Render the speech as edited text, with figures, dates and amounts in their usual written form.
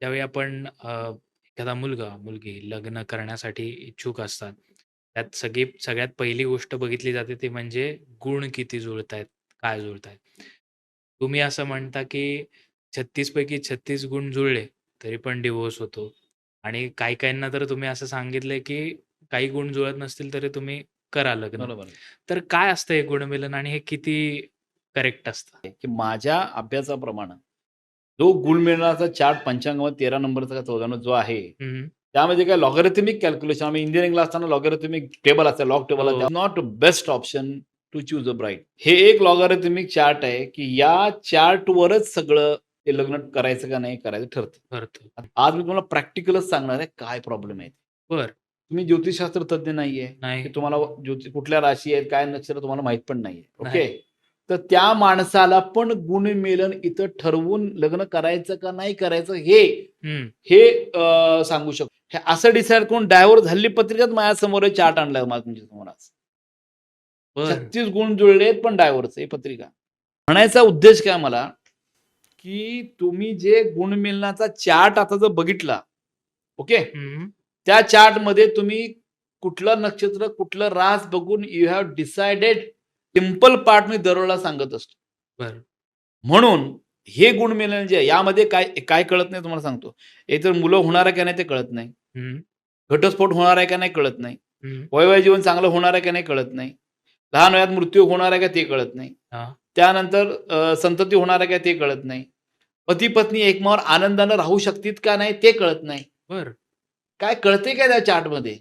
ज्यावेळी आपण एखादा मुलगा, मुलगी लग्न करण्यासाठी इच्छुक असतात. त्यात सगळ्यात पहिली गोष्ट बघितली जाते ती म्हणजे गुण किती जुळतायत, काय जुळतायत. तुम्ही असं म्हणता, की 36 पैकी 36 गुण जुळले, तरी पण डिव्होर्स होतो आणि काही-काहींना तर तुम्ही असं सांगितलंय, की काही गुण जुळत नसतील तरी तुम्ही करा लग्न. बरोबर आहे. तर काय असतं हे गुणमिलन आणि हे किती करेक्ट असतं? की माझ्या अभ्यासाप्रमाणे जो गुणमिळवण्याचा चार्ट पंचांगामध्ये 13 नंबरचा का 14 जो आहे, हं, त्यामध्ये काय लॉगॅरिथमिक कॅल्क्युलेशन आम्ही इंजिनिअरिंगला असताना लॉगॅरिथमिक टेबल असतं, लॉग टेबल हो. असतं. Not best option to choose a bride. हे एक लॉगॅरिथमिक चार्ट आहे, की या चार्टवरच सगळं ते लग्न करायचं का नाही करायचं ठरतं. करतो. आज मी तुम्हाला प्रॅक्टिकलच सांगणार आहे काय प्रॉब्लेम आहे. बरं. तुम्ही ज्योतिषशास्त्र तज्ञ नाहीये, की नाही, तुम्हाला कुठल्या राशी आहेत, काय नक्षत्र तुम्हाला माहीत पण नाहीये. ओके. नाही. तर त्या माणसाला पण गुणमेलन इथं ठरवून लग्न करायचं का नाही करायचं हे हं. हे सांगू शकतो. हे असं डिसाईड करून डायव्होर्स झालेली पत्रिकाच माझ्यासमोर चार्ट आणलाय माझ्या तुमच्यासमोर आज. बरं. 36 गुण जुळलेत पण डायव्होर्स ही पत्रिका. म्हणायचा उद्देश काय मला, की तुम्ही जे गुणमिलनाचा चार्ट आता जर बघितला, ओके. हं. त्या चार्टमध्ये तुम्ही कुठलं नक्षत्र, कुठलं रास बघून you have decided simple part मी दरवेळेला सांगत असतो. बरं. म्हणून हे गुणमिलन जे आहे, यामध्ये काय काय कळत नाही तुम्हाला सांगतो. एकतर मुलं होणार आहे का नाही ते कळत नाही. हं, घटस्फोट होणार आहे का नाही कळत नाही. हं. वैवाहिक जीवन चांगलं होणार आहे का नाही कळत नाही. लहान वयात मृत्यू होणार आहे का ते कळत नाही. हां. त्यानंतर संतती होणार आहे का ते कळत नाही. पती-पत्नी एकमेकांवर आनंदानं राहू शकतील का नाही ते कळत नाही. बरं. काय कळतंय काय त्या चार्टमध्ये?